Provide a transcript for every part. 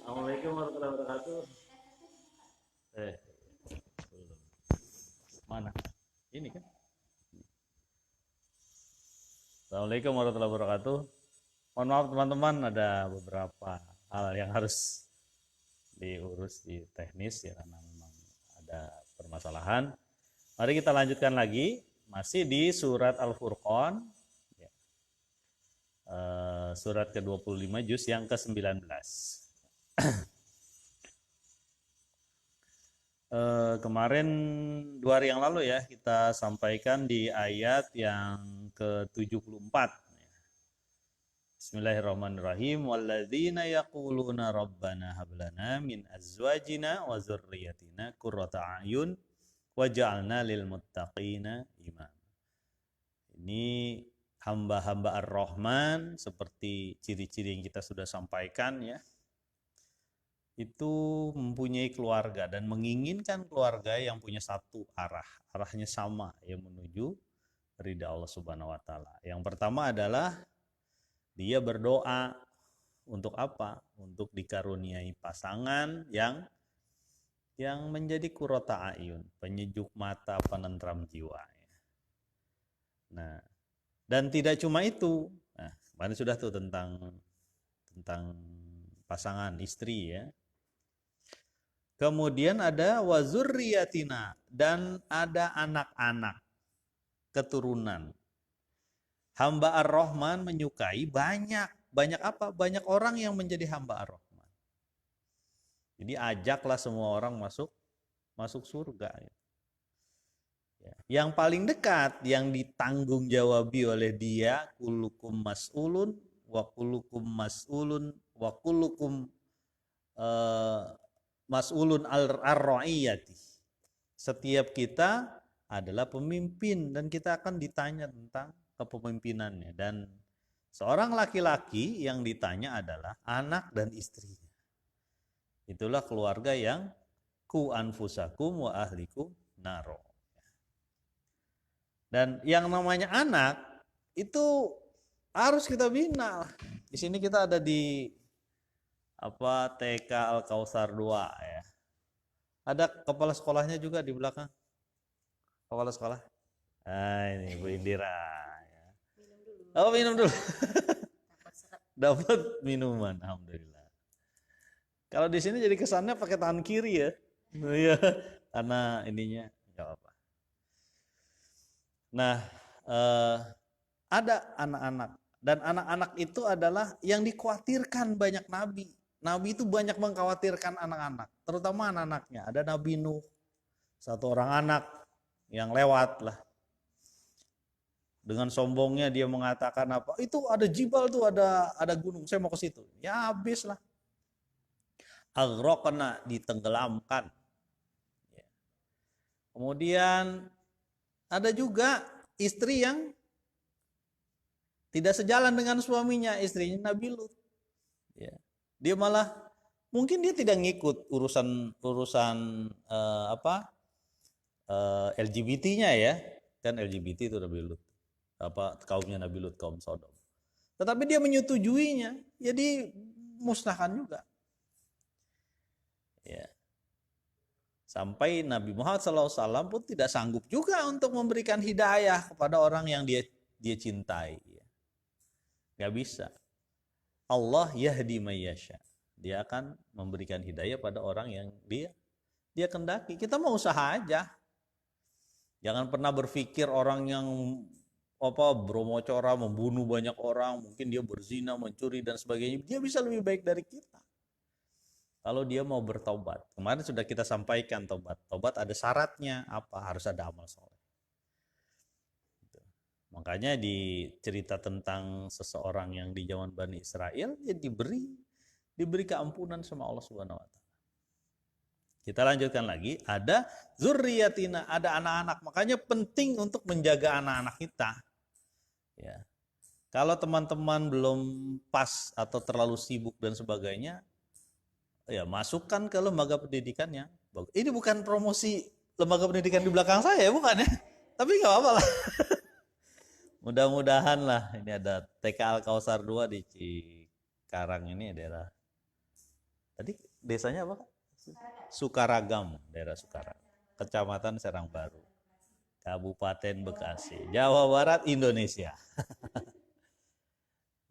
Assalamualaikum warahmatullahi wabarakatuh. Eh, mana? Ini kan. Assalamualaikum warahmatullahi wabarakatuh. Mohon maaf teman-teman, ada beberapa hal yang harus diurus di teknis ya karena memang ada permasalahan. Mari kita lanjutkan lagi, masih di surat Al-Furqan, ya. Surat ke-25 juz yang ke-19. Kemarin 2 hari yang lalu ya kita sampaikan di ayat yang ke-74. Bismillahirrahmanirrahim. Walladzina yaquluna rabbana hab lana min azwajina wa dzurriyyatina qurrata a'yun waj'alna lil muttaqina imama. Ini hamba-hamba Ar-Rahman seperti ciri-ciri yang kita sudah sampaikan ya. Itu mempunyai keluarga dan menginginkan keluarga yang punya satu arah, arahnya sama yang menuju ridha Allah Subhanahu wa taala. Yang pertama adalah dia berdoa untuk apa? Untuk dikaruniai pasangan yang menjadi qurrata ayun, penyejuk mata, penentram jiwa. Nah, dan tidak cuma itu. Nah, kemarin sudah tuh tentang pasangan istri ya. Kemudian ada wazurriyatina dan ada anak-anak keturunan. Hamba Ar-Rahman menyukai banyak apa? Banyak orang yang menjadi hamba Ar-Rahman. Jadi ajaklah semua orang masuk surga. Ya. Yang paling dekat yang ditanggung jawabi oleh dia kullukum mas'ulun wa kullukum mas'ulun wa kullukum mas'ulun ar-ra'iyati. Setiap kita adalah pemimpin dan kita akan ditanya tentang kepemimpinannya, dan seorang laki-laki yang ditanya adalah anak dan istrinya. Itulah keluarga yang ku anfusakum wa ahlikum naro. Dan yang namanya anak itu harus kita bina. Di sini kita ada di TK Al Kausar 2 ya. Ada kepala sekolahnya juga di belakang. Kepala sekolah. Ini Bu Indira. Oh, minum dulu. Dapat minuman, alhamdulillah. Kalau di sini jadi kesannya pakai tangan kiri ya. Iya, karena ininya nggak apa. Nah, ada anak-anak dan anak-anak itu adalah yang dikhawatirkan banyak nabi. Nabi itu banyak mengkhawatirkan anak-anak, terutama anak-anaknya. Ada Nabi Nuh, satu orang anak yang lewat lah. Dengan sombongnya dia mengatakan apa? Itu ada jibal tuh, ada gunung. Saya mau ke situ. Ya habis lah. Agrokna, ditenggelamkan. Ya. Kemudian ada juga istri yang tidak sejalan dengan suaminya, istrinya Nabi Lut. Ya. Dia malah mungkin dia tidak ngikut urusan LGBT-nya ya. Kan LGBT itu Nabi Lut. Kaumnya Nabi Lut, kaum Sodom. Tetapi dia menyetujuinya, jadi musnahkan juga. Ya. Sampai Nabi Muhammad SAW pun tidak sanggup juga untuk memberikan hidayah kepada orang yang dia cintai. Gak bisa. Allah yahdi mayyasha. Dia akan memberikan hidayah pada orang yang dia kendaki. Kita mau usaha aja. Jangan pernah berpikir orang yang bromocora, membunuh banyak orang, mungkin dia berzina, mencuri dan sebagainya, dia bisa lebih baik dari kita kalau dia mau bertobat. Kemarin sudah kita sampaikan tobat ada syaratnya apa? Harus ada amal soleh. Makanya di cerita tentang seseorang yang di zaman Bani Israel, dia diberi keampunan sama Allah Subhanahu wa taala. Kita lanjutkan lagi, ada zurriyatina, ada anak-anak. Makanya penting untuk menjaga anak-anak kita. Ya. Kalau teman-teman belum pas atau terlalu sibuk dan sebagainya, ya masukkan ke lembaga pendidikan yang bagus. Ini bukan promosi lembaga pendidikan di belakang saya, bukan ya? Tapi nggak apa-apa lah. Mudah-mudahan lah. Ini ada TK Al Kausar 2 di Cikarang, ini adalah Tadi desanya apa, Kak? Sukaragam, daerah Sukaragam. Kecamatan Serang Baru, Kabupaten Bekasi, Jawa Barat, Indonesia.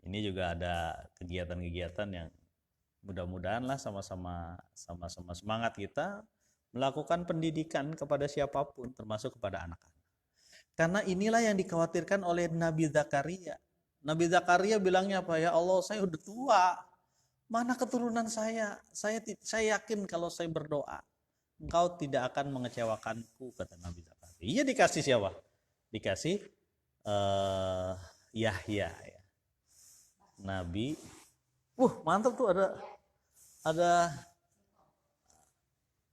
Ini juga ada kegiatan-kegiatan yang mudah-mudahan lah sama-sama semangat kita melakukan pendidikan kepada siapapun, termasuk kepada anak-anak. Karena inilah yang dikhawatirkan oleh Nabi Zakaria. Nabi Zakaria bilangnya apa? Ya Allah, saya udah tua. Mana keturunan saya? Saya yakin kalau saya berdoa, Engkau tidak akan mengecewakanku, kata Nabi Zakaria. Iya, dikasih siapa? Dikasih Yahya ya. Nabi. Mantap tuh,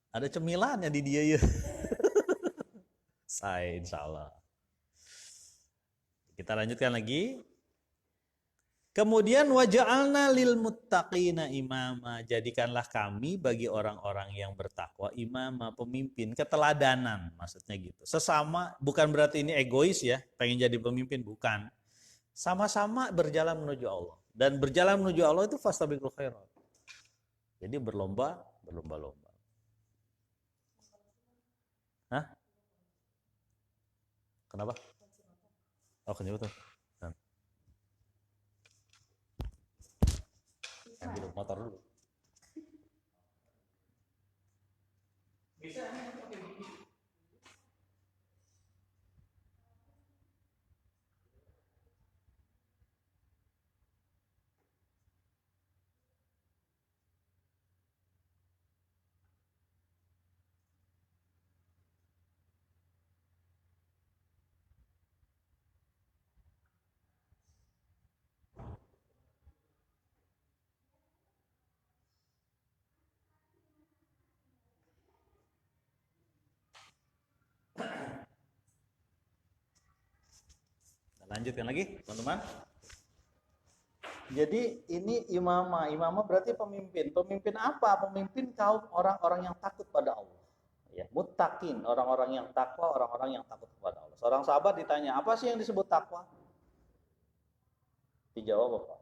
ada cemilannya di dia ya. Saya insya Allah. Kita lanjutkan lagi. Kemudian waja'alna lil muttaqina imama, jadikanlah kami bagi orang-orang yang bertakwa imama, pemimpin, keteladanan, maksudnya gitu. Sesama, bukan berarti ini egois ya, pengen jadi pemimpin, bukan. Sama-sama berjalan menuju Allah. Dan berjalan menuju Allah itu fastabiqul khairat. Jadi berlomba-lomba. Hah? Kenapa? Oh, kenapa tuh? Ambil motor dulu. Bisa pakai gigi. Lanjutkan lagi, teman-teman. Jadi ini imamah berarti pemimpin. Pemimpin apa? Pemimpin kaum orang-orang yang takut pada Allah. Ya, muttaqin, orang-orang yang takwa, orang-orang yang takut kepada Allah. Seorang sahabat ditanya, apa sih yang disebut takwa? Dijawab apa?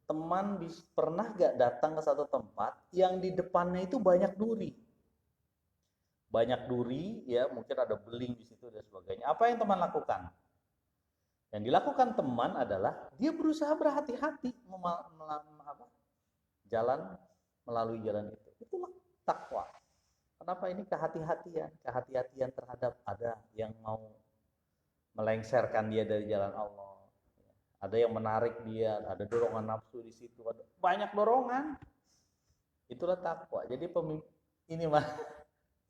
Teman pernah gak datang ke satu tempat yang di depannya itu banyak duri? Banyak duri, ya mungkin ada beling di situ dan sebagainya. Apa yang teman lakukan? Yang dilakukan teman adalah dia berusaha berhati-hati melalui jalan itu. Itulah takwa. Kenapa ini kehati-hatian terhadap ada yang mau melengsarkan dia dari jalan Allah. Ada yang menarik dia, ada dorongan nafsu di situ, ada banyak dorongan. Itulah takwa. Jadi ini mah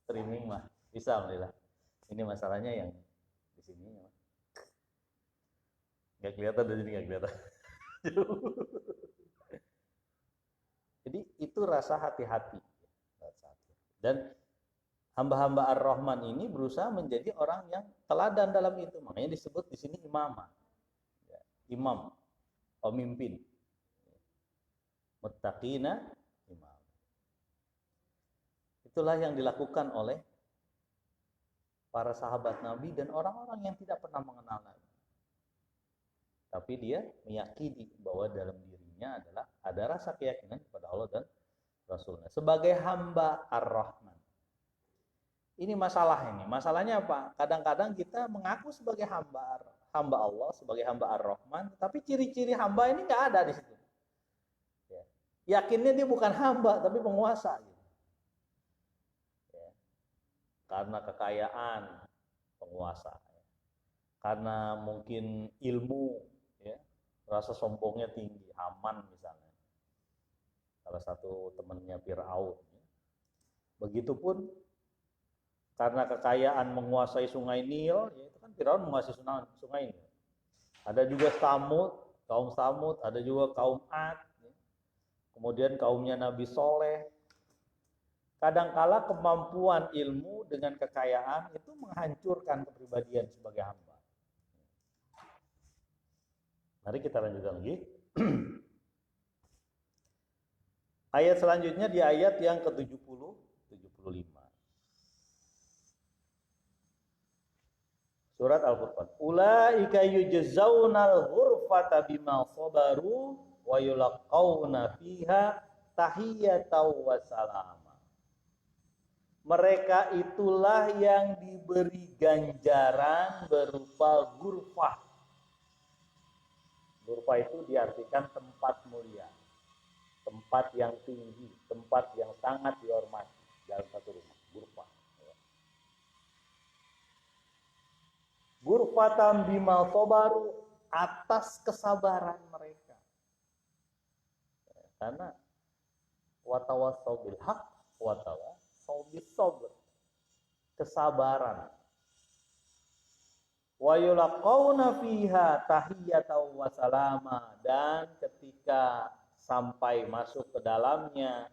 streaming mah bisa, alhamdulillah. Ini masalahnya yang di sini. Nggak kelihatan dari sini, nggak kelihatan. Jadi itu rasa hati-hati. Dan hamba-hamba Ar-Rahman ini berusaha menjadi orang yang teladan dalam itu. Makanya disebut di sini imamah. Imam, pemimpin. Muttaqina imam. Itulah yang dilakukan oleh para sahabat Nabi dan orang-orang yang tidak pernah mengenal Nabi. Tapi dia meyakini bahwa dalam dirinya adalah ada rasa keyakinan kepada Allah dan Rasulnya sebagai hamba Ar-Rahman. Ini masalah ini. Masalahnya apa? Kadang-kadang kita mengaku sebagai hamba Allah, sebagai hamba Ar-Rahman, tapi ciri-ciri hamba ini nggak ada di situ. Ya. Yakinnya dia bukan hamba, tapi penguasa. Gitu. Ya. Karena kekayaan, penguasa. Ya. Karena mungkin ilmu, ya, rasa sombongnya tinggi, Haman misalnya, salah satu temannya Fir'aun. Begitupun karena kekayaan menguasai sungai Nil, ya itu kan Fir'aun menguasai sungai Nil. Ada juga kaum Samud, ada juga kaum Ad, ya. Kemudian kaumnya Nabi Soleh. Kadangkala kemampuan ilmu dengan kekayaan itu menghancurkan kepribadian sebagai hamba. Mari kita lanjutkan lagi. Ayat selanjutnya di ayat yang ke-70, 75. Surat Al-Furqan. Ulaika yujzaunal ghurfata bima sabaru wa yulaqauna fiha tahiyatan wa salama. Mereka itulah yang diberi ganjaran berupa ghurfah. Ghurfah itu diartikan tempat mulia, tempat yang tinggi, tempat yang sangat dihormati dalam satu rumah. Ghurfah. Ghurfatan bima sabaru, atas kesabaran mereka. Karena watawassaw bil haq watawassaw bis sabr. Kesabaran. Wa yulaqawna fiha tahiyatan wa salama, dan ketika sampai masuk ke dalamnya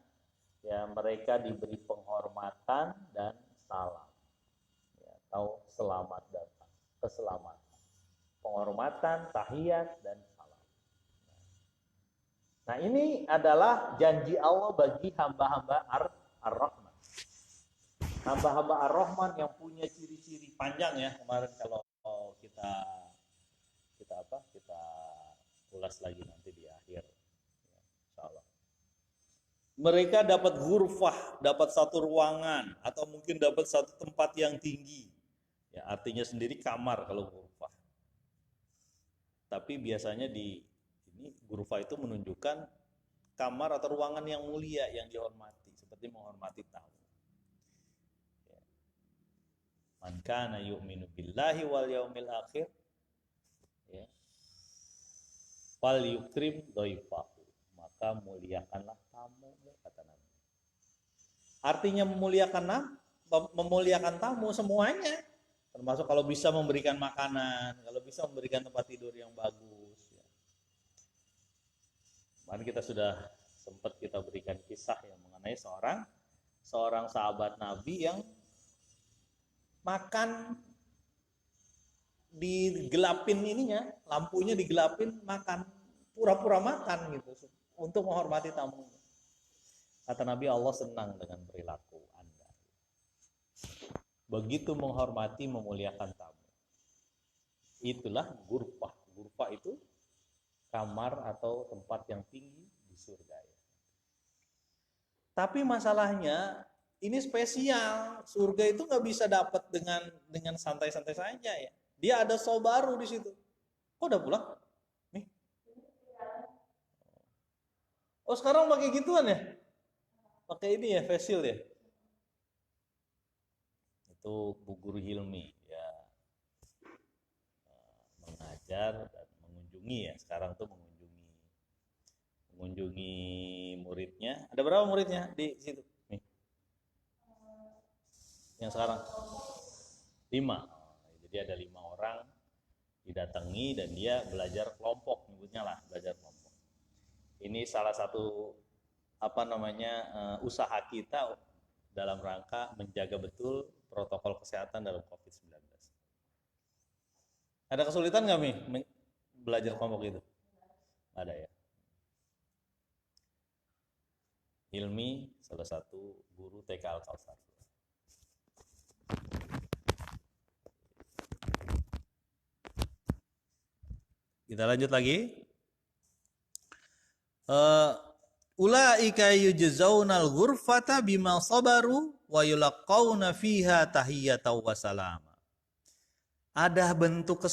ya mereka diberi penghormatan dan salam. Ya, atau selamat datang, keselamatan. Penghormatan, tahiyat dan salam. Nah, ini adalah janji Allah bagi hamba-hamba Ar-Rahman. Hamba-hamba Ar-Rahman yang punya ciri-ciri panjang ya. Kemarin kalau kita ulas lagi nanti di akhir ya, insyaallah. Mereka dapat ghurfah, dapat satu ruangan atau mungkin dapat satu tempat yang tinggi. Ya, artinya sendiri kamar kalau ghurfah. Tapi biasanya di ini ghurfah itu menunjukkan kamar atau ruangan yang mulia yang dihormati, seperti menghormati tamu. Man kana yu'minu billahi wal yaumil akhir ya, fal yukrim dhaifahu, maka muliakanlah tamumu, kata Nabi. Artinya memuliakan tamu semuanya, termasuk kalau bisa memberikan makanan, kalau bisa memberikan tempat tidur yang bagus ya. Kemarin kita sudah sempat kita berikan kisah yang mengenai seorang sahabat Nabi yang makan digelapin ininya, lampunya digelapin, makan, pura-pura makan gitu untuk menghormati tamunya. Kata Nabi, Allah senang dengan perilaku Anda. Begitu menghormati, memuliakan tamu. Itulah ghurfah. Ghurfah itu kamar atau tempat yang tinggi di surga ya. Tapi masalahnya ini spesial. Surga itu nggak bisa dapat dengan santai-santai saja ya. Dia ada sobaru di situ. Kok udah pulang? Nih. Oh sekarang pakai gituan ya? Pakai ini ya, face shield ya? Itu Bu Guru Hilmi ya, mengajar dan mengunjungi ya. Sekarang tuh mengunjungi muridnya. Ada berapa muridnya di situ? Nih. Yang sekarang 5. Jadi ada 5 orang didatangi dan dia belajar kelompok, nyebutnya lah belajar kelompok. Ini salah satu usaha kita dalam rangka menjaga betul protokol kesehatan dalam COVID-19. Ada kesulitan nggak Mi belajar kelompok itu? Ada ya. Hilmi salah satu guru TK Al-Kautsar. Kita lanjut lagi. Ulaika yujzaunal ghurfata bima sabaru wa yulaqauna fiha tahiyatan wa salama. Ada bentuk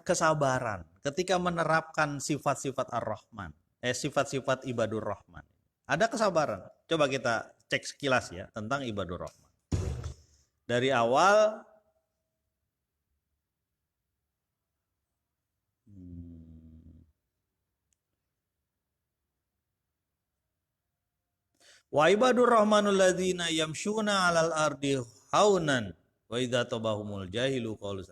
kesabaran ketika menerapkan sifat-sifat Ar-Rahman, sifat-sifat ibadur Rahman. Ada kesabaran. Coba kita cek sekilas ya tentang ibadur Rahman. Dari awal wa ibadur rahmanul ladzina yamshuna 'alal ardi haunan wa idza tabahumul jahilu qalu.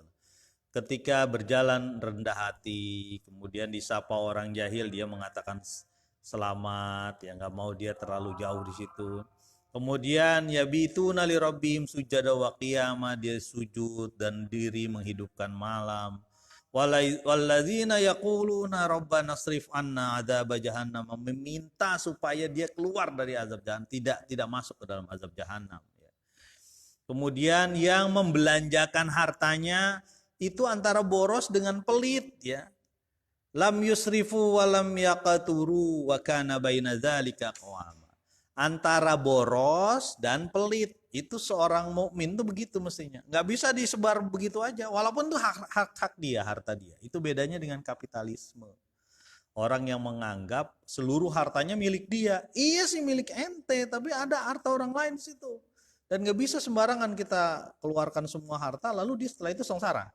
Ketika berjalan rendah hati, kemudian disapa orang jahil, dia mengatakan selamat, ya nggak mau dia terlalu jauh di situ. Kemudian yabituna li rabbihim sujada wa qiyama, dia sujud dan diri menghidupkan malam. Walladzina yaquluna rabbana srif anna adzab jahannam, meminta supaya dia keluar dari azab jahannam, tidak masuk ke dalam azab jahannam. Kemudian yang membelanjakan hartanya itu antara boros dengan pelit ya. Lam yusrifu wa lam yaqturu wa kana baina dzalika qawama. antara boros dan pelit. Itu seorang mukmin tuh begitu mestinya. Nggak bisa disebar begitu aja. Walaupun itu hak dia, harta dia. Itu bedanya dengan kapitalisme. Orang yang menganggap seluruh hartanya milik dia. Iya sih milik ente, tapi ada harta orang lain di situ. Dan nggak bisa sembarangan kita keluarkan semua harta, lalu dia setelah itu sengsara.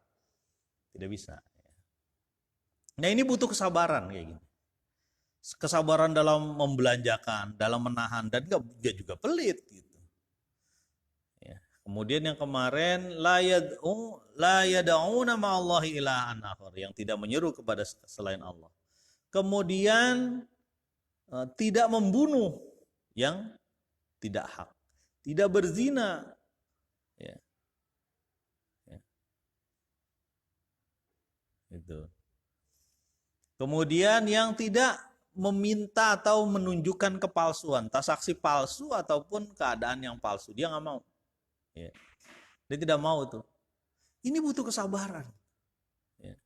Tidak bisa. Nah ini butuh kesabaran kayak gini. Kesabaran dalam membelanjakan, dalam menahan, dan dia juga pelit gitu. Ya. Kemudian yang kemarin la yad'una ma'allahi ilahan akhar, yang tidak menyeru kepada selain Allah. Kemudian tidak membunuh yang tidak hak, tidak berzina, ya. Ya. Itu. Kemudian yang tidak meminta atau menunjukkan kepalsuan, transaksi palsu ataupun keadaan yang palsu, dia nggak mau. Ya. Dia tidak mau tuh. Ini butuh kesabaran. Ya.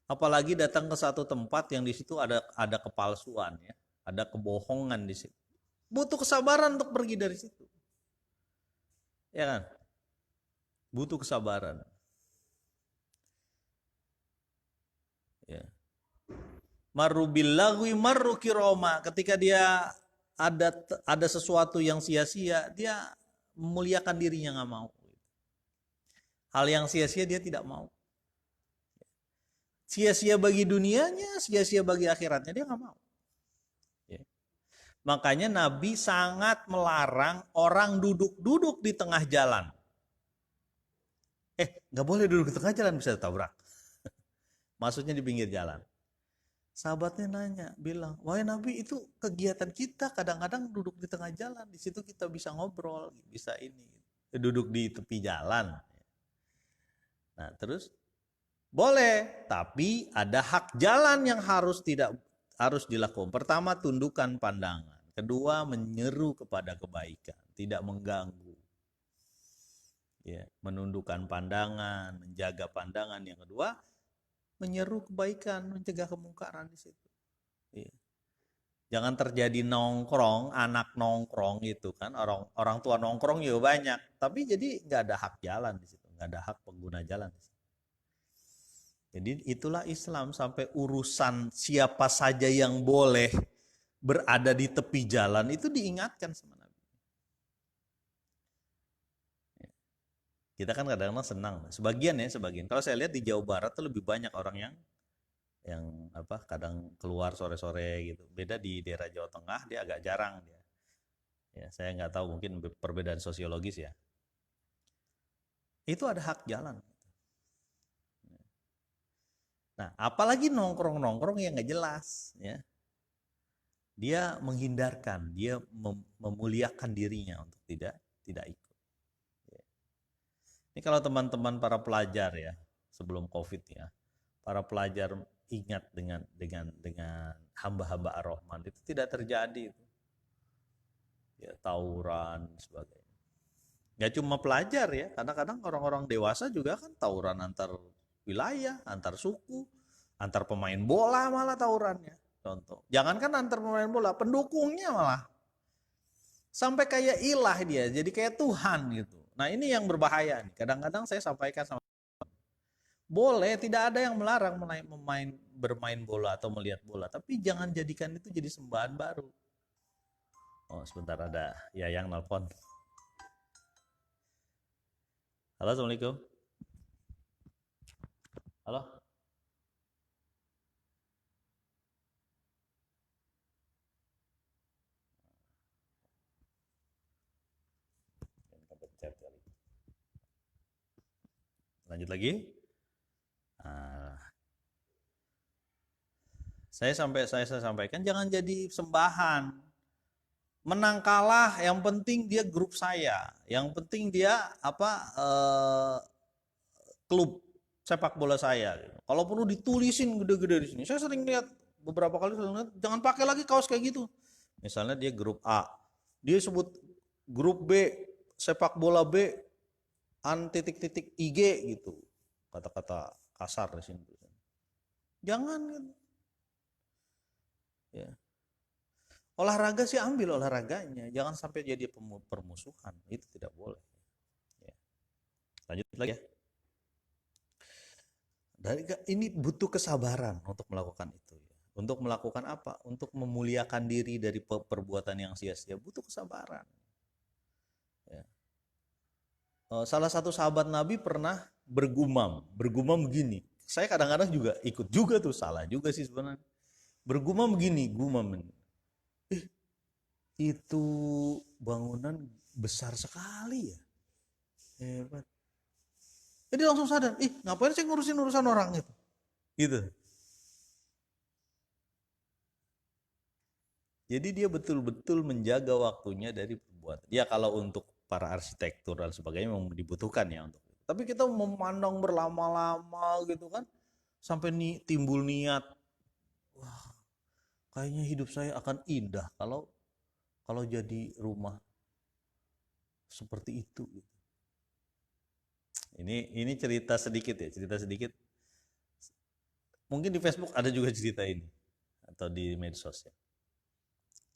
Apalagi datang ke satu tempat yang di situ ada kepalsuan, ya, ada kebohongan di situ. Butuh kesabaran untuk pergi dari situ. Ya kan? Butuh kesabaran. Ya. Marru billagwi marru kiroma. Ketika dia ada sesuatu yang sia-sia, dia memuliakan dirinya, nggak mau. Hal yang sia-sia dia tidak mau. Sia-sia bagi dunianya, sia-sia bagi akhiratnya, dia nggak mau. Ya. Makanya Nabi sangat melarang orang duduk-duduk di tengah jalan. Nggak boleh duduk di tengah jalan, bisa tabrak. Maksudnya di pinggir jalan. Sahabatnya nanya, bilang, wahai Nabi, itu kegiatan kita kadang-kadang duduk di tengah jalan. Di situ kita bisa ngobrol, bisa ini. Duduk di tepi jalan. Nah terus, boleh, tapi ada hak jalan yang harus dilakukan. Pertama, tundukkan pandangan. Kedua, menyeru kepada kebaikan, tidak mengganggu. Ya, menundukkan pandangan, menjaga pandangan. Yang kedua, menyeru kebaikan, mencegah kemungkaran di situ. Iya. Jangan terjadi nongkrong, anak nongkrong itu kan, orang tua nongkrong juga banyak, tapi jadi nggak ada hak jalan di situ, nggak ada hak pengguna jalan di situ. Jadi itulah Islam, sampai urusan siapa saja yang boleh berada di tepi jalan itu diingatkan sama Nabi. Kita kan kadang-kadang senang, sebagian. Kalau saya lihat di Jawa Barat tuh lebih banyak orang yang kadang keluar sore-sore gitu. Beda di daerah Jawa Tengah, dia agak jarang dia. Ya, saya nggak tahu, mungkin perbedaan sosiologis ya. Itu ada hak jalan. Nah, apalagi nongkrong-nongkrong yang nggak jelas, ya. Dia menghindarkan, dia memuliakan dirinya untuk tidak ikut. Ini kalau teman-teman para pelajar ya, sebelum Covid ya, para pelajar ingat dengan hamba-hamba Ar-Rahman, itu tidak terjadi itu. Ya, tawuran sebagainya. Gak cuma pelajar ya, kadang-kadang orang-orang dewasa juga kan tawuran antar wilayah, antar suku, antar pemain bola malah tawurannya. Contoh, jangankan antar pemain bola, pendukungnya malah sampai kayak ilah dia, jadi kayak Tuhan gitu. Nah ini yang berbahaya nih. Kadang-kadang saya sampaikan sama, boleh, tidak ada yang melarang bermain bola atau melihat bola, tapi jangan jadikan itu jadi sembahan baru. Oh sebentar, ada Yayang nelpon. Halo, Assalamualaikum. Halo. Lanjut lagi. Saya sampaikan jangan jadi sembahan. Menang kalah yang penting dia grup saya, yang penting dia klub sepak bola saya. Kalau perlu ditulisin gede-gede di sini. Saya sering lihat beberapa kali, jangan pakai lagi kaos kayak gitu. Misalnya dia grup A, dia sebut grup B, sepak bola B an titik-titik IG gitu, kata-kata kasar di sini. Jangan kan. Ya. Olahraga sih ambil olahraganya, jangan sampai jadi permusuhan, itu tidak boleh. Ya. Lanjut lagi ya. Ini butuh kesabaran untuk melakukan itu. Ya. Untuk melakukan apa? Untuk memuliakan diri dari perbuatan yang sia-sia, butuh kesabaran. Ya. Salah satu sahabat Nabi pernah bergumam begini. Saya kadang-kadang juga ikut juga tuh, salah juga sih sebenarnya. Bergumam begini, gumam. Itu bangunan besar sekali ya. Hebat. Jadi langsung sadar, ngapain saya ngurusin urusan orang itu? Gitu. Jadi dia betul-betul menjaga waktunya dari perbuatan. Ya kalau untuk para arsitektur dan sebagainya memang dibutuhkan ya untuk itu. Tapi kita memandang berlama-lama gitu kan, sampai timbul niat, wah kayaknya hidup saya akan indah kalau jadi rumah seperti itu. Ini cerita sedikit ya, cerita sedikit. Mungkin di Facebook ada juga cerita ini atau di medsos ya.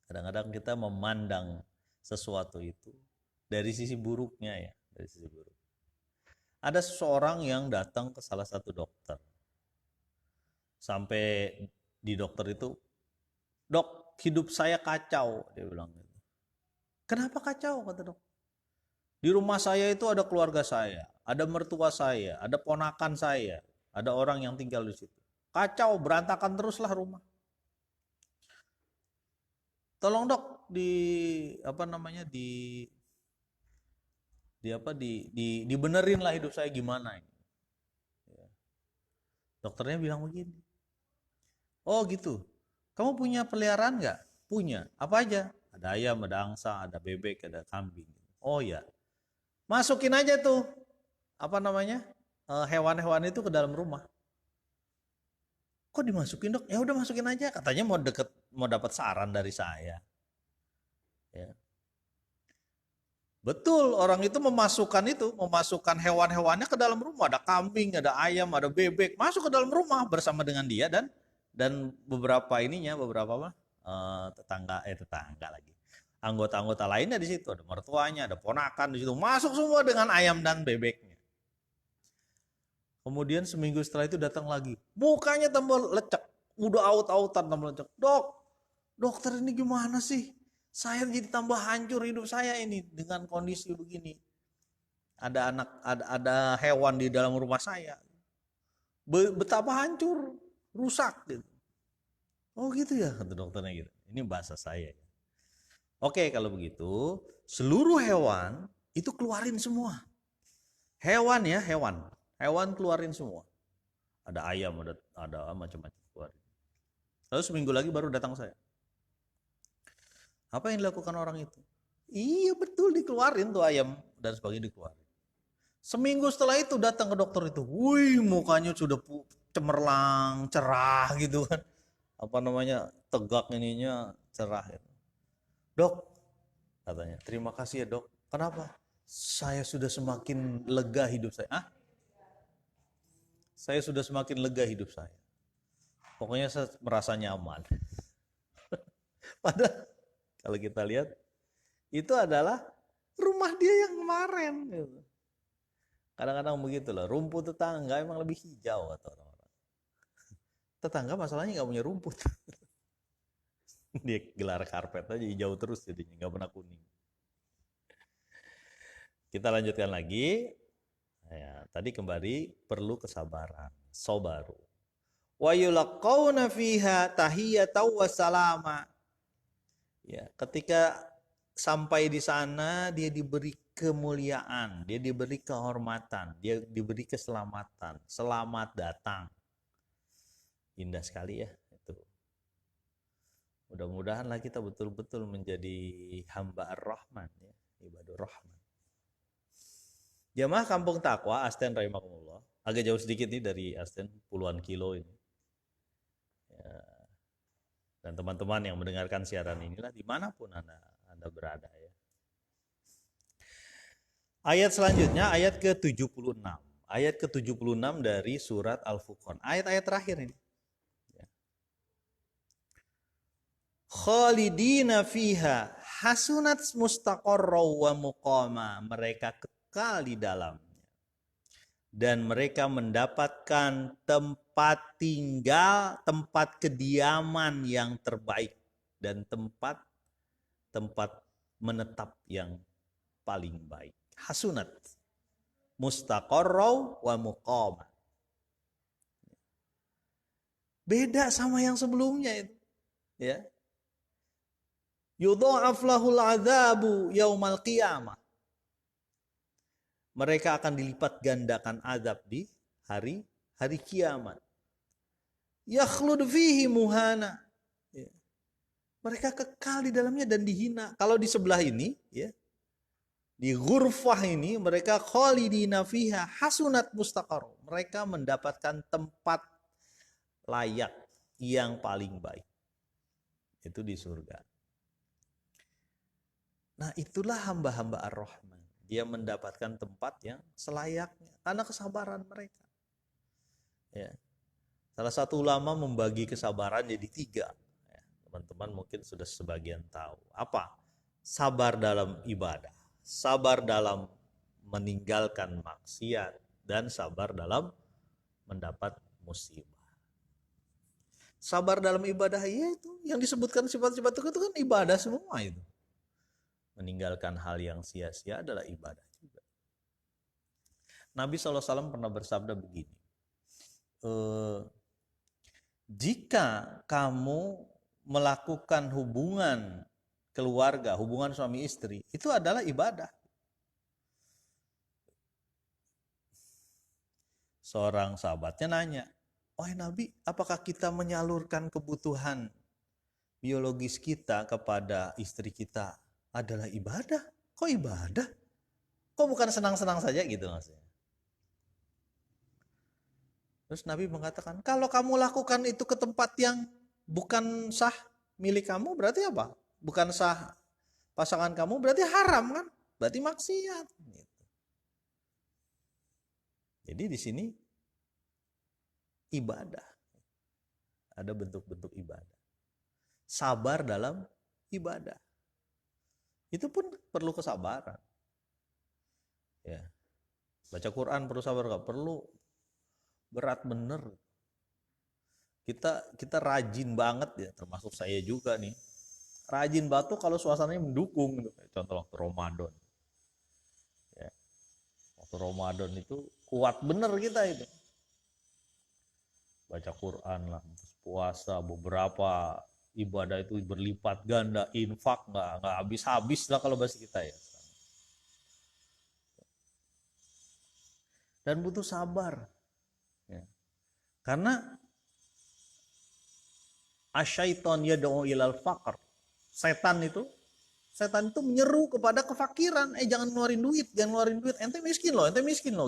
Kadang-kadang kita memandang sesuatu itu dari sisi buruknya ya, dari sisi buruk. Ada seseorang yang datang ke salah satu dokter. Sampai di dokter itu, "Dok, hidup saya kacau," dia bilang gitu. "Kenapa kacau?" kata dok. "Di rumah saya itu ada keluarga saya, ada mertua saya, ada ponakan saya, ada orang yang tinggal di situ. Kacau, berantakan teruslah rumah. Tolong dok dibenerin lah hidup saya gimana ini." Ya. Dokternya bilang begini, "Oh gitu, kamu punya peliharaan nggak?" "Punya." "Apa aja?" "Ada ayam, ada angsa, ada bebek, ada kambing." "Oh ya, masukin aja tuh hewan-hewan itu ke dalam rumah." "Kok dimasukin dok?" "Ya udah masukin aja, katanya mau dapat saran dari saya." Ya. Betul, orang itu memasukkan hewan-hewannya ke dalam rumah. Ada kambing, ada ayam, ada bebek, masuk ke dalam rumah bersama dengan dia dan beberapa tetangga lagi. Anggota-anggota lainnya di situ, ada mertuanya, ada ponakan di situ, masuk semua dengan ayam dan bebeknya. Kemudian seminggu setelah itu datang lagi, mukanya tambah lecek, udah aut-autan tambah lecek. Dokter ini gimana sih? Saya jadi tambah hancur hidup saya ini dengan kondisi begini. Ada hewan di dalam rumah saya. Betapa hancur, rusak gitu. "Oh gitu ya," kata dokternya gitu. Ini bahasa saya. Oke, kalau begitu, seluruh hewan itu keluarin semua. Hewan ya, hewan. Hewan keluarin semua. Ada ayam, ada macam-macam keluarin. Lalu seminggu lagi baru datang saya. Apa yang dilakukan orang itu? Iya betul, dikeluarin tuh ayam dan sebagainya, dikeluarin. Seminggu setelah itu datang ke dokter itu, wih mukanya sudah cemerlang, cerah gitu kan. Tegak ininya cerah gitu. "Dok," katanya, "terima kasih ya dok." "Kenapa?" "Saya sudah semakin lega hidup saya." "Ah? Saya sudah semakin lega hidup saya. Pokoknya saya merasa nyaman." Padahal kalau kita lihat, itu adalah rumah dia yang kemarin. Gitu. Kadang-kadang begitu loh, rumput tetangga emang lebih hijau kata orang-orang. Tetangga masalahnya nggak punya rumput. Dia gelar karpet aja hijau terus jadinya, nggak pernah kuning. Kita lanjutkan lagi. Ya, tadi kembali perlu kesabaran, sobaru. Wa yulaqawna fiha tahiyatan wa salama. Ya, ketika sampai di sana dia diberi kemuliaan, dia diberi kehormatan, dia diberi keselamatan, selamat datang. Indah sekali ya itu. Mudah-mudahanlah kita betul-betul menjadi hamba ar-Rahman ya, ibadur Rahman. Jamaah Kampung Takwa Asten rahimakumullah, agak jauh sedikit nih dari Asten, puluhan kilo ini. Ya. Dan teman-teman yang mendengarkan siaran inilah dimanapun anda berada ya. Ayat selanjutnya ayat ke-76. Ayat ke-76 dari surat Al-Furqan. Ayat-ayat terakhir ini. khalidina fiha hasunat mustaqarra wa muqama, mereka kekal di dalamnya dan mereka mendapatkan tempat tinggal, tempat kediaman yang terbaik dan tempat menetap yang paling baik. Hasunat mustaqarra wa muqama. Beda sama yang sebelumnya itu, ya. Yudha'af lahul adzabu yaumal qiyamah. Mereka akan dilipat gandakan azab di hari kiamat. Yakhlud fihi muhana. Ya. Mereka kekal di dalamnya dan dihina. Kalau di sebelah ini, ya, di ghurfah ini mereka khalidina fiha hasunat mustaqarr. Mereka mendapatkan tempat layak yang paling baik. Itu di surga. Nah, itulah hamba-hamba Ar-Rahman. Dia mendapatkan tempat yang selayaknya karena kesabaran mereka. Ya. Salah satu ulama membagi kesabaran jadi 3. Ya, teman-teman mungkin sudah sebagian tahu. Apa? Sabar dalam ibadah, sabar dalam meninggalkan maksiat, dan sabar dalam mendapat musibah. Sabar dalam ibadah, ya itu yang disebutkan sifat-sifat itu kan ibadah semua itu. Meninggalkan hal yang sia-sia adalah ibadah juga. Nabi SAW pernah bersabda begini, jika kamu melakukan hubungan keluarga, hubungan suami istri, itu adalah ibadah. Seorang sahabatnya nanya, "Wahai Nabi, apakah kita menyalurkan kebutuhan biologis kita kepada istri kita adalah ibadah? Kok ibadah? Kok bukan senang-senang saja gitu maksudnya?" Terus Nabi mengatakan, kalau kamu lakukan itu ke tempat yang bukan sah milik kamu, berarti apa? Bukan sah pasangan kamu, berarti haram kan? Berarti maksiat. Jadi di sini ibadah. Ada bentuk-bentuk ibadah. Sabar dalam ibadah. Itu pun perlu kesabaran. Ya. Baca Quran perlu sabar, nggak perlu berat bener. Kita rajin banget ya, termasuk saya juga nih. Rajin banget tuh kalau suasananya mendukung gitu. Contoh waktu Ramadan. Ya. Waktu Ramadan itu kuat bener kita itu. Baca Quran lah, puasa, beberapa ibadah itu berlipat ganda, infak nggak habis-habis lah kalau bahasa kita ya. Dan butuh sabar, ya. Karena asyaiton yad'u ilal faqr. Setan itu menyeru kepada kefakiran. Jangan ngeluarin duit. Ente miskin loh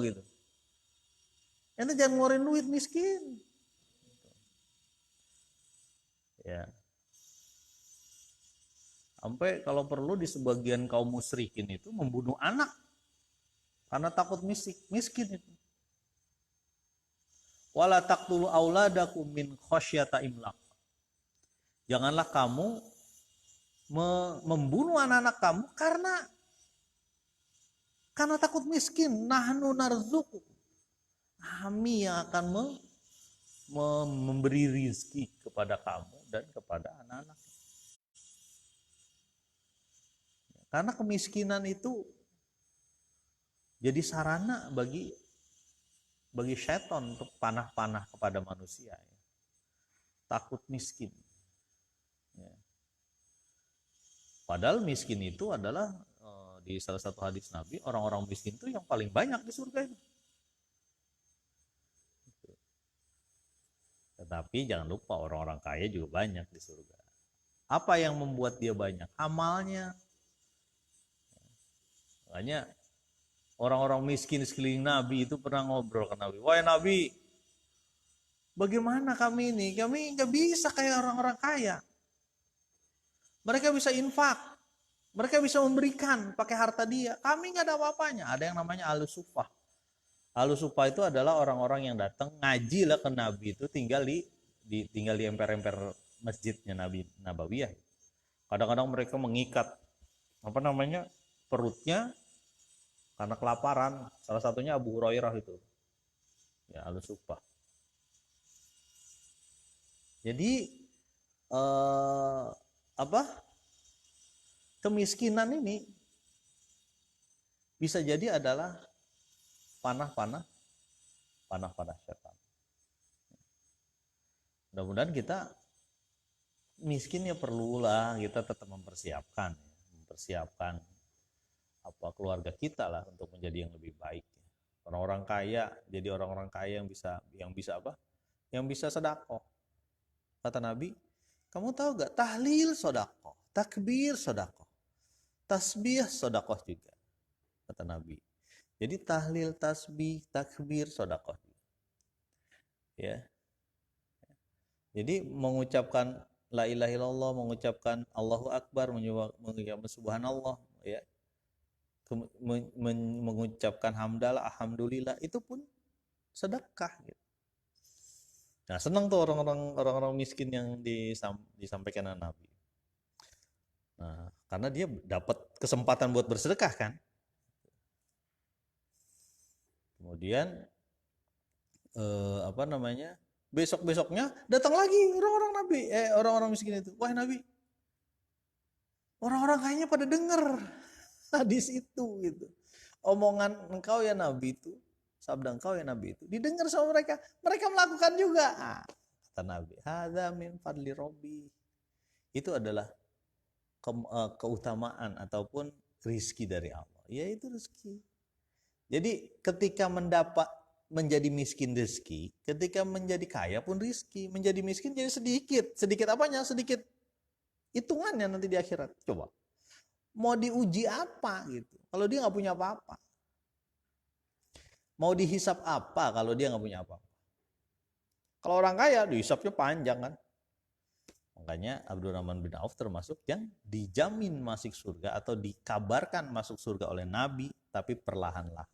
gitu. Ente jangan ngeluarin duit, miskin. Ya. Sampai kalau perlu di sebagian kaum musyrikin itu membunuh anak karena takut miskin itu. Wala taqtulu auladakum min khasyata imlaq. Janganlah kamu membunuh anak-anak kamu karena takut miskin. Nahnu narzuqu. Kami yang akan memberi rizki kepada kamu dan kepada anak-anak. Karena kemiskinan itu jadi sarana bagi syaitan untuk panah-panah kepada manusia. Ya. Takut miskin. Ya. Padahal miskin itu adalah di salah satu hadis Nabi, orang-orang miskin itu yang paling banyak di surga itu. Tetapi jangan lupa orang-orang kaya juga banyak di surga. Apa yang membuat dia banyak? Amalnya. Makanya orang-orang miskin sekeliling Nabi itu pernah ngobrol ke Nabi. Wahai Nabi, bagaimana kami ini? Kami nggak bisa kayak orang-orang kaya. Mereka bisa infak. Mereka bisa memberikan pakai harta dia. Kami nggak ada apa-apanya. Ada yang namanya Ahlus Suffah. Ahlus Suffah itu adalah orang-orang yang datang ngaji lah ke Nabi itu tinggal di emper-emper masjidnya Nabi Nabawiyah. Kadang-kadang mereka mengikat perutnya karena kelaparan. Salah satunya Abu Hurairah itu, ya al-Sufah. Jadi eh, apa kemiskinan ini bisa jadi adalah panah-panah setan. Mudah-mudahan kita miskin ya perlulah kita tetap mempersiapkan apa keluarga kita lah untuk menjadi yang lebih baik. Orang-orang kaya jadi orang-orang kaya yang bisa apa? Yang bisa sedekah. Kata Nabi, kamu tahu gak tahlil sedekah, takbir sedekah, tasbih sedekah juga. Kata Nabi. Jadi tahlil, tasbih, takbir sedekah. Ya. Jadi mengucapkan la ilaha illallah, mengucapkan Allahu Akbar, mengucapkan subhanallah, ya. Mengucapkan hamdalah, alhamdulillah, itu pun sedekah gitu. Nah, senang tuh orang-orang miskin yang disampaikan Nabi. Nah, karena dia dapat kesempatan buat bersedekah kan. Kemudian besok-besoknya datang lagi orang-orang miskin itu. Wah Nabi, orang-orang kayaknya pada dengar hadis itu gitu. Omongan engkau ya Nabi itu, sabda engkau ya Nabi itu didengar sama mereka. Mereka melakukan juga. Kata Nabi, hadza min fadli Rabbi. Itu adalah keutamaan ataupun rizki dari Allah. Yaitu rizki. Jadi ketika menjadi miskin rezeki, ketika menjadi kaya pun rizki. Menjadi miskin jadi sedikit apanya? Sedikit hitungannya nanti di akhirat. Coba, mau diuji apa gitu? Kalau dia nggak punya apa-apa, mau dihisap apa kalau dia nggak punya apa-apa? Kalau orang kaya dihisapnya panjang kan? Makanya Abdurrahman bin Auf termasuk yang dijamin masuk surga atau dikabarkan masuk surga oleh Nabi, tapi perlahan-lahan.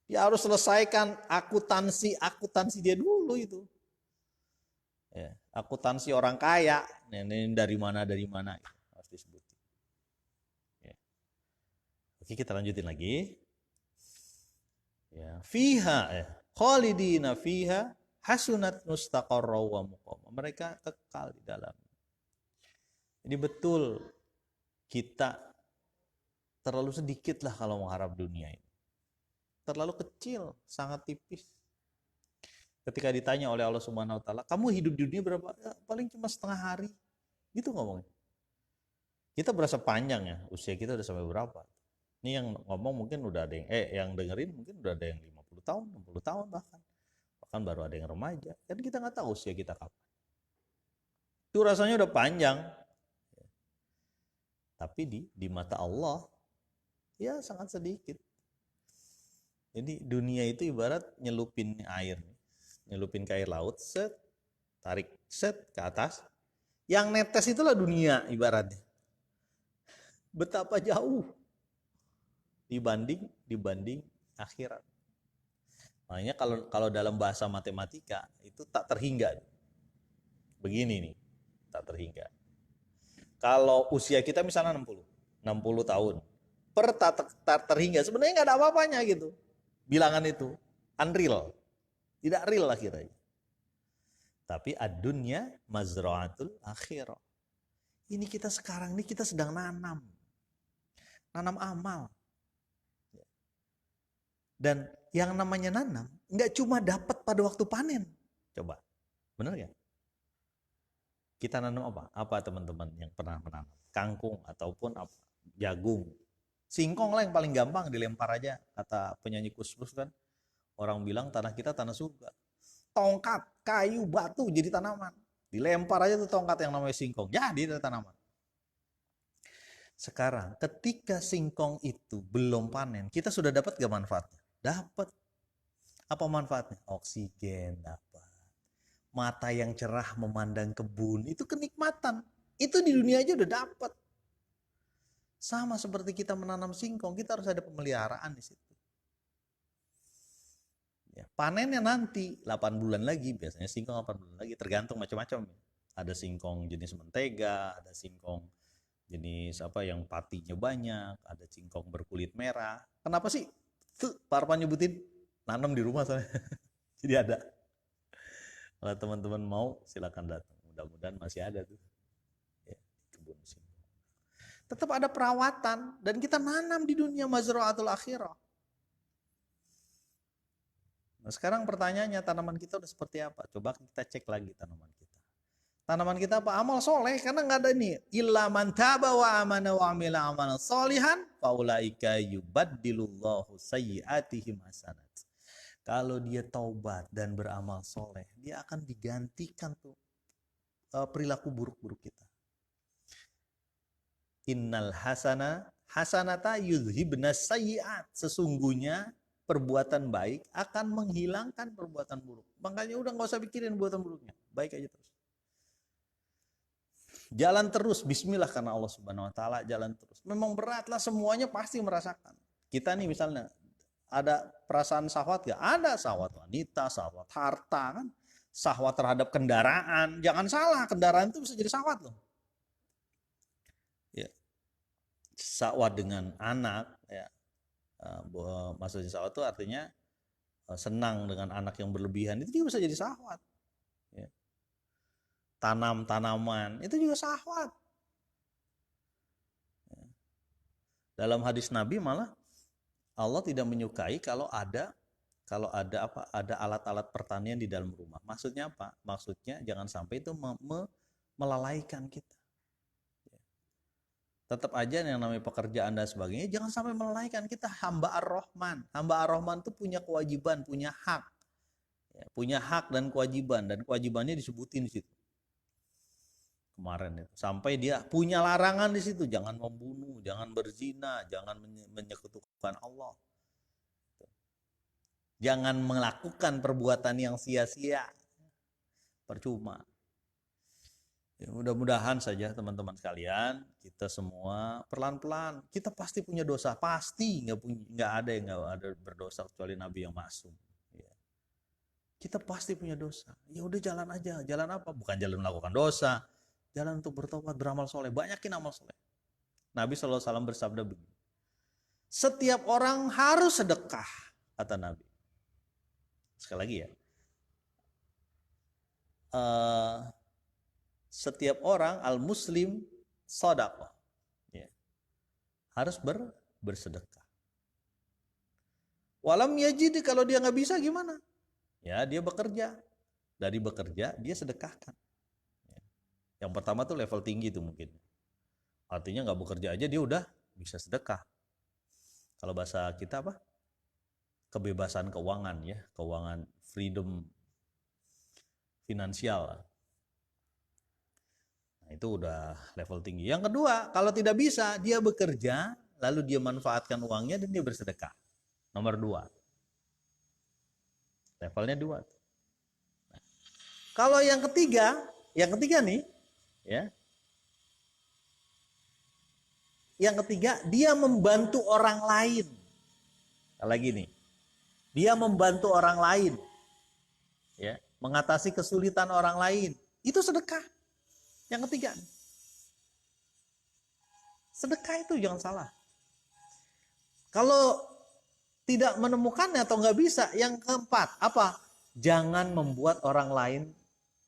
Dia harus selesaikan akuntansi dia dulu itu. Ya, akuntansi orang kaya, ini dari mana harus disebutin. Ya. Oke, kita lanjutin lagi. Ya, khalidina fiha hasunat mustaqarra wa muqama. Mereka kekal di dalam. Jadi betul kita terlalu sedikit lah kalau mengharap dunia ini. Terlalu kecil, sangat tipis. Ketika ditanya oleh Allah Subhanahu wa taala, "Kamu hidup di dunia berapa?" Ya, paling cuma setengah hari. Gitu ngomongnya. Kita berasa panjang ya, usia kita udah sampai berapa? Ini yang ngomong mungkin udah ada yang dengerin mungkin udah ada yang 50 tahun, 60 tahun bahkan. Bahkan baru ada yang remaja. Kan kita nggak tahu usia kita kapan. Itu rasanya udah panjang. Tapi di mata Allah ya sangat sedikit. Jadi dunia itu ibarat nyelupin air. Nyelupin ke air laut, tarik ke atas. Yang netes itulah dunia ibaratnya. Betapa jauh dibanding akhirat. Makanya kalau dalam bahasa matematika itu tak terhingga. Begini nih, tak terhingga. Kalau usia kita misalnya 60 tahun, per tak terhingga sebenarnya nggak ada apa-apanya gitu. Bilangan itu unreal, tidak real akhirnya. Tapi ad-dunya mazra'atul akhirah. Ini kita sekarang ini kita sedang nanam amal. Dan yang namanya nanam nggak cuma dapat pada waktu panen. Coba, benar nggak? Kita nanam apa? Apa teman-teman yang pernah menanam? Kangkung ataupun apa? Jagung. Singkong lah yang paling gampang dilempar aja. Kata penyanyi Kusmus kan, orang bilang tanah kita tanah surga. Tongkat, kayu, batu jadi tanaman. Dilempar aja tuh tongkat yang namanya singkong. Jadi ada tanaman. Sekarang ketika singkong itu belum panen, kita sudah dapat gak manfaatnya? Dapat. Apa manfaatnya? Oksigen dapat. Mata yang cerah memandang kebun, itu kenikmatan. Itu di dunia aja udah dapat. Sama seperti kita menanam singkong, kita harus ada pemeliharaan di situ. Ya, panennya nanti 8 bulan lagi, biasanya singkong 8 bulan lagi, tergantung macam-macam. Ada singkong jenis mentega, ada singkong jenis apa yang patinya banyak, ada singkong berkulit merah. Kenapa sih? Tuh, Pak Arfan nyebutin, nanam di rumah soalnya. Jadi ada. Kalau teman-teman mau silakan datang. Mudah-mudahan masih ada tuh. Ya, kebun singkong. Tetap ada perawatan dan kita nanam di dunia mazra'atul akhirah. Nah, sekarang pertanyaannya, tanaman kita udah seperti apa? Coba kita cek lagi tanaman kita. Tanaman kita apa? Amal soleh, karena nggak ada nih. Illa man taba wa amana wa amila amalan solihan, faulaika yubaddilullahu sayyiatihim hasanat. Kalau dia taubat dan beramal soleh, dia akan digantikan tuh perilaku buruk-buruk kita. Innal hasanata yudhibna sayyiat. Sesungguhnya perbuatan baik akan menghilangkan perbuatan buruk. Makanya udah nggak usah pikirin perbuatan buruknya, baik aja terus. Jalan terus, bismillah karena Allah Subhanahu Wa Taala, jalan terus. Memang berat lah, semuanya pasti merasakan. Kita nih misalnya ada perasaan syahwat gak? Ada syahwat wanita, syahwat harta kan, syahwat terhadap kendaraan. Jangan salah, kendaraan itu bisa jadi syahwat loh. Ya, syahwat dengan anak, ya. Maksudnya syahwat itu artinya senang dengan anak yang berlebihan, itu juga bisa jadi syahwat. Ya. Tanam-tanaman itu juga syahwat. Ya. Dalam hadis Nabi malah Allah tidak menyukai kalau ada alat-alat pertanian di dalam rumah. Maksudnya apa? Maksudnya jangan sampai itu melalaikan kita. Tetap aja yang namanya pekerjaan dan sebagainya, jangan sampai melalaikan kita. Hamba Ar-Rahman. Hamba Ar-Rahman itu punya kewajiban, punya hak. Ya, punya hak dan kewajibannya disebutin di situ. Kemarin itu. Sampai dia punya larangan di situ, jangan membunuh, jangan berzina, jangan menyekutukan Allah. Jangan melakukan perbuatan yang sia-sia. Percuma. Ya, mudah-mudahan saja teman-teman sekalian, kita semua pelan-pelan, kita pasti punya dosa, pasti nggak ada yang nggak ada berdosa kecuali Nabi yang maksum. Ya. Kita pasti punya dosa. Ya udah jalan aja, jalan apa? Bukan jalan melakukan dosa, jalan untuk bertobat, beramal soleh, banyakin amal soleh. Nabi SAW bersabda begini, setiap orang harus sedekah, kata Nabi. Sekali lagi ya. Setiap orang al-muslim shadaqah, ya, harus bersedekah. Walam yajid, kalau dia nggak bisa gimana? Ya dia bekerja. Dari bekerja dia sedekahkan. Ya. Yang pertama tuh level tinggi tuh mungkin. Artinya nggak bekerja aja dia udah bisa sedekah. Kalau bahasa kita apa? Kebebasan keuangan ya, keuangan, freedom finansial. Itu udah level tinggi. Yang kedua, kalau tidak bisa, dia bekerja, lalu dia manfaatkan uangnya dan dia bersedekah. Nomor 2. Levelnya 2. Nah, kalau yang ketiga nih, ya. Yang ketiga, dia membantu orang lain. Lagi nih, dia membantu orang lain, ya, mengatasi kesulitan orang lain. Itu sedekah. Yang ketiga, sedekah itu jangan salah. Kalau tidak menemukannya atau nggak bisa, yang keempat apa? Jangan membuat orang lain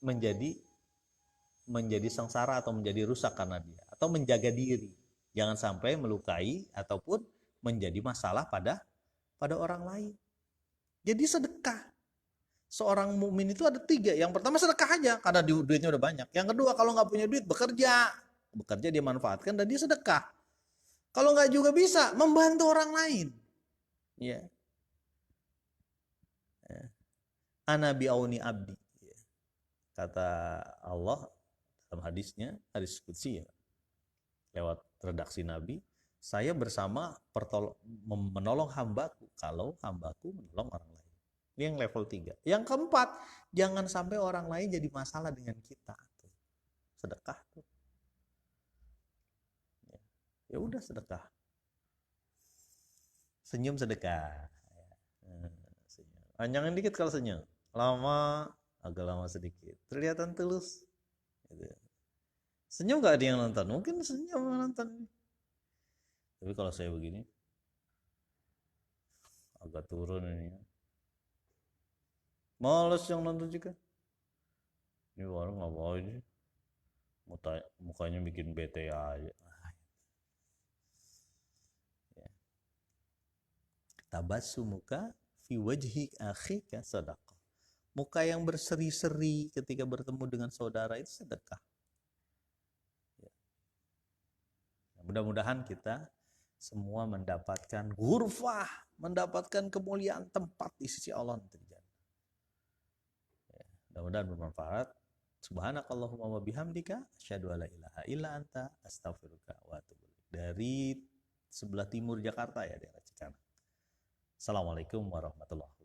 menjadi sengsara atau menjadi rusak karena dia, atau menjaga diri. Jangan sampai melukai ataupun menjadi masalah pada orang lain. Jadi sedekah. Seorang mukmin itu ada 3. Yang pertama sedekah aja karena duitnya udah banyak. Yang kedua kalau nggak punya duit bekerja dia manfaatkan dan dia sedekah. Kalau nggak juga bisa membantu orang lain. Ya. Ana bi'auni abdi. Kata Allah dalam hadisnya, hadis qudsi ya, lewat redaksi Nabi, saya bersama menolong hambaku kalau hambaku menolong orang lain. Ini yang level 3. Yang keempat, jangan sampai orang lain jadi masalah dengan kita. Sedekah tuh. Ya udah sedekah. Senyum sedekah. Senyum. Panjangin dikit kalau senyum. Lama, agak lama sedikit. Kelihatan tulus. Gitu. Senyum nggak ada yang nonton? Mungkin senyum nonton. Tapi kalau saya begini, agak turun ini. Males yang nonton juga. Ini orang ngapain sih? Mukanya bikin bete aja. Ya. Tabassumuka fi wajhi akhika sadaqah. Muka yang berseri-seri ketika bertemu dengan saudara itu sedekah. Ya. Mudah-mudahan kita semua mendapatkan ghurfah, mendapatkan kemuliaan tempat di sisi Allah nanti. Ya. Mudah-mudahan bermanfaat. Subhanakallahumma wa bihamdika asyhadu alla ilaha illa anta astaghfiruka wa atubu ilaik. Dari sebelah timur Jakarta ya, daerah Cikarang. Assalamualaikum warahmatullahi wabarakatuh.